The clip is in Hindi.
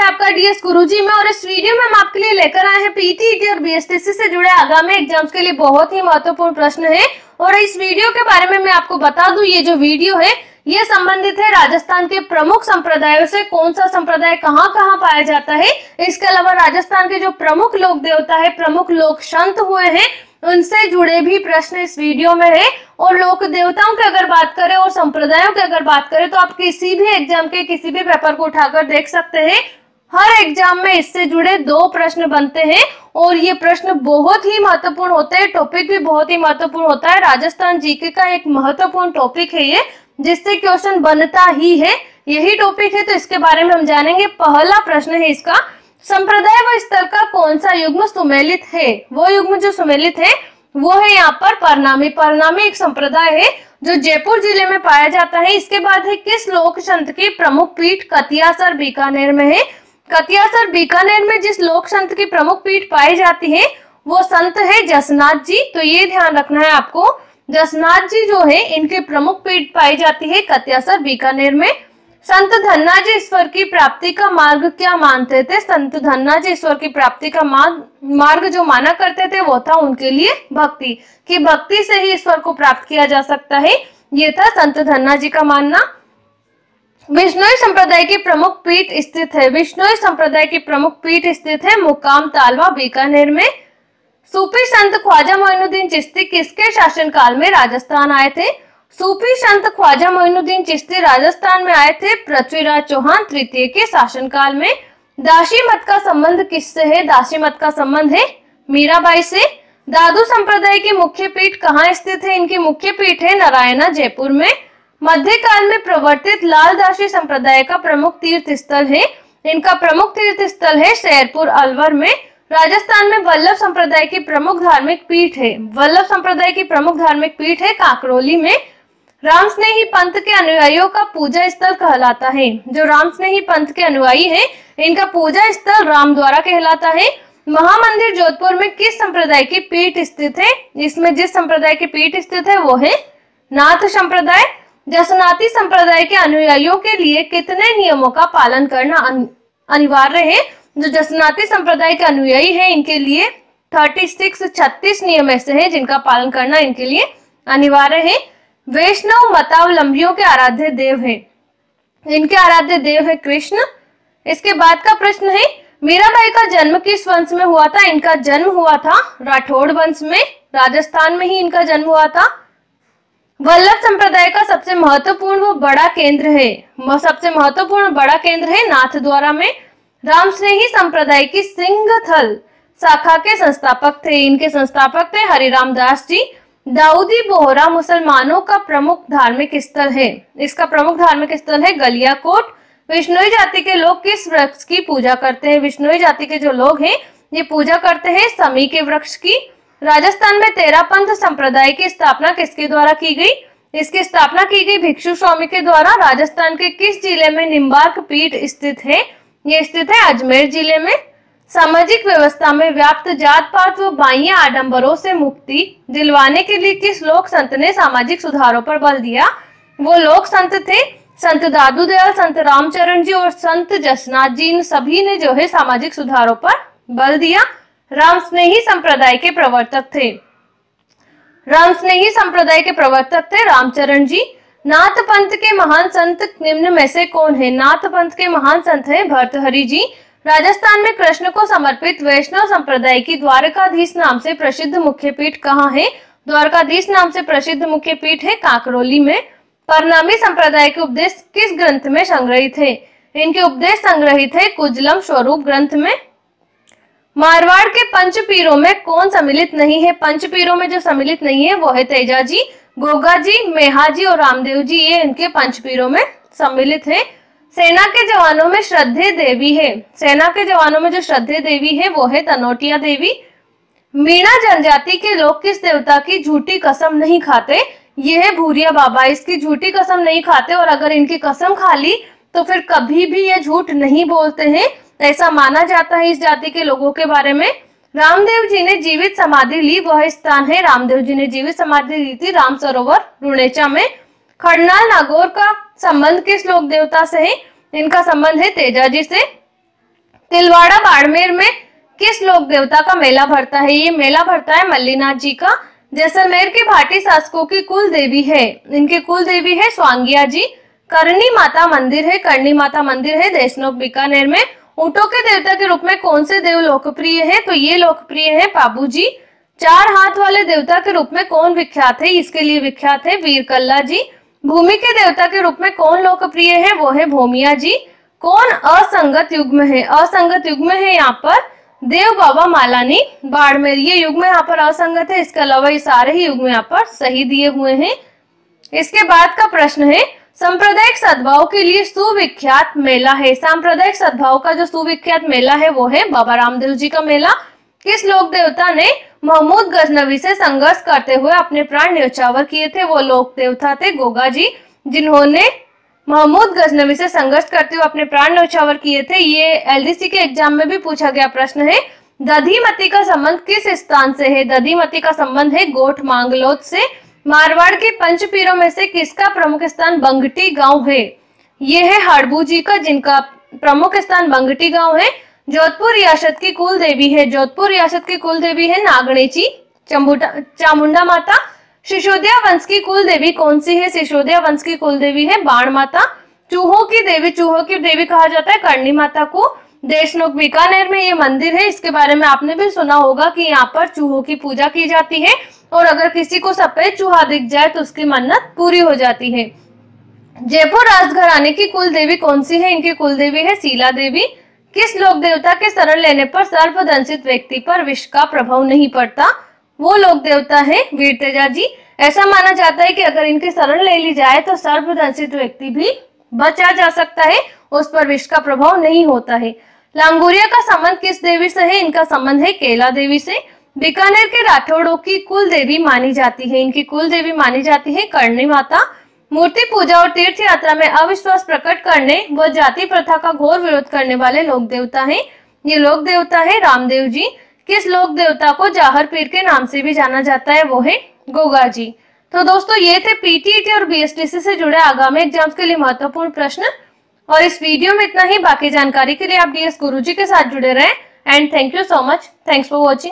आपका डीएस गुरुजी में, और इस वीडियो में हम आपके लिए लेकर आए हैं पीटीईटी और बीएसटीसी से जुड़े आगामी एग्जाम्स के लिए बहुत ही महत्वपूर्ण प्रश्न है। और इस वीडियो के बारे में मैं आपको बता दूं, ये जो वीडियो है ये संबंधित है राजस्थान के प्रमुख संप्रदायों से। कौन सा संप्रदाय कहाँ कहाँ पाया जाता है, इसके अलावा राजस्थान के जो प्रमुख लोक देवता है, प्रमुख लोक संत हुए हैं, उनसे जुड़े भी प्रश्न इस वीडियो में है। और लोक देवताओं की अगर बात करें और संप्रदायों की अगर बात करें तो आप किसी भी एग्जाम के किसी भी पेपर को उठाकर देख सकते हैं, हर एग्जाम में इससे जुड़े 2 प्रश्न बनते हैं और ये प्रश्न बहुत ही महत्वपूर्ण होते हैं। टॉपिक भी बहुत ही महत्वपूर्ण होता है, राजस्थान जीके का एक महत्वपूर्ण टॉपिक है ये, जिससे क्वेश्चन बनता ही है, यही टॉपिक है। तो इसके बारे में हम जानेंगे। पहला प्रश्न है इसका, संप्रदाय व स्थल का कौन सा युग्म सुमेलित है? वो युग्म जो सुमेलित है वो है यहाँ पर परनामी। परनामी एक संप्रदाय है जो जयपुर जिले में पाया जाता है। इसके बाद है किस लोक संत की प्रमुख पीठ कतियासर बीकानेर में है? कतियासर बीकानेर में जिस लोक संत की प्रमुख पीठ पाई जाती है वो संत है जसनाथ जी। तो ये ध्यान रखना है आपको, जसनाथ जी जो है इनके प्रमुख पीठ पाई जाती है कतियासर बीकानेर में। संत धन्ना जी ईश्वर की प्राप्ति का मार्ग क्या मानते थे? संत धन्ना जी ईश्वर की प्राप्ति का मार्ग जो माना करते थे वो था उनके लिए भक्ति, कि भक्ति से ही ईश्वर को प्राप्त किया जा सकता है, ये था संत धन्ना जी का मानना। विश्नोई संप्रदाय की प्रमुख पीठ स्थित है? विश्नोई संप्रदाय की प्रमुख पीठ स्थित है मुकाम तालवा बीकानेर में। सूफी संत ख्वाजा मोइनुद्दीन चिश्ती किसके शासनकाल में राजस्थान आए थे? सूफी संत ख्वाजा मोइनुद्दीन चिश्ती राजस्थान में आए थे पृथ्वीराज चौहान तृतीय के शासनकाल में। दासी मत का संबंध किससे है? दासी मत का संबंध है मीराबाई से। दादू संप्रदाय की मुख्य पीठ कहाँ स्थित है? इनकी मुख्य पीठ है नारायणा जयपुर में। मध्यकाल में प्रवर्तित लालदासी संप्रदाय का प्रमुख तीर्थ स्थल है? इनका प्रमुख तीर्थ स्थल है शेरपुर अलवर में। राजस्थान में वल्लभ संप्रदाय की प्रमुख धार्मिक पीठ है? वल्लभ संप्रदाय की प्रमुख धार्मिक पीठ है काकरोली में। रामस्नेही पंथ के अनुयायियों का पूजा स्थल कहलाता है? जो रामस्नेही पंथ के अनुयायी हैं, इनका पूजा स्थल रामद्वारा कहलाता है। महामंदिर जोधपुर में किस संप्रदाय की पीठ स्थित है? इसमें जिस संप्रदाय की पीठ स्थित है वो है नाथ संप्रदाय। जसनाती संप्रदाय के अनुयायियों के लिए कितने नियमों का पालन करना अनिवार्य है? जो जसनाती संप्रदाय के अनुयायी हैं इनके लिए 36 नियम ऐसे हैं जिनका पालन करना इनके लिए अनिवार्य है। वैष्णव मतावलंबियों के आराध्य देव है? इनके आराध्य देव है कृष्ण। इसके बाद का प्रश्न है, मीराबाई का जन्म किस वंश में हुआ था? इनका जन्म हुआ था राठौड़ वंश में, राजस्थान में ही इनका जन्म हुआ था। वल्लभ संप्रदाय का सबसे महत्वपूर्ण व बड़ा केंद्र है? सबसे महत्वपूर्ण बड़ा केंद्र है नाथद्वारा में। रामस्नेही संप्रदाय की सिंघथल शाखा के संस्थापक थे? इनके संस्थापक थे हरिराम दास जी। दाऊदी बोहरा मुसलमानों का प्रमुख धार्मिक स्थल है? इसका प्रमुख धार्मिक स्थल है गलियाकोट। विश्नोई जाति के लोग किस वृक्ष की पूजा करते हैं? विश्नोई जाति के जो लोग हैं ये पूजा करते हैं समी के वृक्ष की। राजस्थान में तेरा पंथ संप्रदाय की स्थापना किसके द्वारा की गई? इसकी स्थापना की गई भिक्षु स्वामी के द्वारा। राजस्थान के किस जिले में निम्बार्क पीठ स्थित है? ये स्थित है अजमेर जिले में। सामाजिक व्यवस्था में व्याप्त जात पात व बाह्य आडंबरों से मुक्ति दिलवाने के लिए किस लोक संत ने सामाजिक सुधारों पर बल दिया? वो लोक संत थे संत दादू दयाल, संत रामचरण जी और संत जसनाथ जी। इन सभी ने जो है सामाजिक सुधारों पर बल दिया। रामस्नेही संप्रदाय के प्रवर्तक थे? रामस्नेही संप्रदाय के प्रवर्तक थे रामचरण जी। नाथ पंथ के महान संत निम्न में से कौन है? नाथ पंथ के महान संत है भर्तहरि जी। राजस्थान में कृष्ण को समर्पित वैष्णव संप्रदाय की द्वारकाधीश नाम से प्रसिद्ध मुख्य पीठ कहाँ है? द्वारकाधीश नाम से प्रसिद्ध मुख्य पीठ है काकरोली में। परनामी संप्रदाय के उपदेश किस ग्रंथ में संग्रहित है? इनके उपदेश संग्रहित है कुजलम स्वरूप ग्रंथ में। मारवाड़ के पंचपीरों में कौन सम्मिलित नहीं है? पंचपीरों में जो सम्मिलित नहीं है वो है तेजा जी, गोगा जी, मेहा जी और रामदेव जी, ये इनके पंचपीरों में सम्मिलित है। सेना के जवानों में श्रद्धे देवी है? सेना के जवानों में जो श्रद्धे देवी है वो है तनोटिया देवी। मीणा जनजाति के लोग किस देवता की झूठी कसम नहीं खाते? ये है भूरिया बाबा। इसकी झूठी कसम नहीं खाते और अगर इनकी कसम खा ली तो फिर कभी भी ये झूठ नहीं बोलते हैं, ऐसा माना जाता है इस जाति के लोगों के बारे में। रामदेव जी ने जीवित समाधि ली, वह स्थान है, रामदेव जी ने जीवित समाधि ली थी राम सरोवर रुणेचा में। खड़नाल नागौर का संबंध किस लोक देवता से है? इनका संबंध है तेजा जी से। तिलवाड़ा बाड़मेर में किस लोक देवता का मेला भरता है? ये मेला भरता है मल्लीनाथ जी का। जैसलमेर के भाटी शासकों की कुल देवी है, इनकी कुल देवी है स्वांगिया जी। करणी माता मंदिर है देशनोक बीकानेर में। ऊंटों के देवता के रूप में कौन से देव लोकप्रिय है? तो ये लोकप्रिय है पाबू जी। चार हाथ वाले देवता के रूप में कौन विख्यात है? इसके लिए विख्यात है वीरकल्ला जी। भूमि के देवता के रूप में कौन लोकप्रिय है? वो है भूमिया जी। कौन असंगत युग्म है? असंगत युग्म है यहाँ पर देव बाबा मालानी बाड़मेर। ये युग्म यहाँ पर असंगत है, इसके अलावा ये सारे ही युग्म यहाँ पर सही दिए हुए हैं। इसके बाद का प्रश्न है सांप्रदायिक सद्भाव के लिए सुविख्यात मेला है। सांप्रदायिक सद्भाव का जो सुविख्यात मेला है वो है बाबा रामदेव जी का मेला। किस लोक देवता ने महमूद गजनवी से संघर्ष करते हुए अपने प्राण न्यौछावर किए थे? वो लोक देवता थे गोगा जी, जिन्होंने महमूद गजनवी से संघर्ष करते हुए अपने प्राण न्यौछावर किए थे। ये एलडीसी के एग्जाम में भी पूछा गया प्रश्न है। दधीमती का संबंध किस स्थान से है? दधीमती का संबंध है गोठ मांगलोद से। मारवाड़ के पंचपीरों में से किसका प्रमुख स्थान बंगटी गांव है? ये है हड़बू जी का, जिनका प्रमुख स्थान बंगटी गांव है। जोधपुर रियासत की कुल देवी है, जोधपुर रियासत की कुल देवी है नागणेची चामुंडा माता। सिसोदिया वंश की कुल देवी कौन सी है? सिसोदिया वंश की कुल देवी है बाण माता। चूहों की देवी कहा जाता है करणी माता को। देशनोक बीकानेर में ये मंदिर है, इसके बारे में आपने भी सुना होगा कि यहाँ पर चूहों की पूजा की जाती है और अगर किसी को सफेद चूहा दिख जाए तो उसकी मन्नत पूरी हो जाती है। जयपुर राजघराने की कुल देवी कौन सी है? इनकी कुल देवी है शीला देवी। किस लोक देवता के शरण लेने पर सर्पदंशित व्यक्ति पर विष का प्रभाव नहीं पड़ता? वो लोक देवता है वीरतेजा जी। ऐसा माना जाता है कि अगर इनके शरण ले ली जाए तो सर्पदंशित व्यक्ति भी बचा जा सकता है, उस पर विष का प्रभाव नहीं होता है। लांगुरिया का संबंध किस देवी से है? इनका संबंध है केला देवी से। बीकानेर के राठौड़ों की कुल देवी मानी जाती है, इनकी कुल देवी मानी जाती है करणी माता। मूर्ति पूजा और तीर्थ यात्रा में अविश्वास प्रकट करने व जाति प्रथा का घोर विरोध करने वाले लोक देवता हैं। ये लोक देवता है रामदेव जी। किस लोक देवता को जाहर पीर के नाम से भी जाना जाता है? वो है गोगा जी। तो दोस्तों ये थे पीटीईटी और बीएसटीसी से जुड़े आगामी एग्जाम्स के लिए महत्वपूर्ण प्रश्न। और इस वीडियो में इतना ही। बाकी जानकारी के लिए आप डीएस गुरुजी के साथ जुड़े रहें। And thank you so much. Thanks for watching.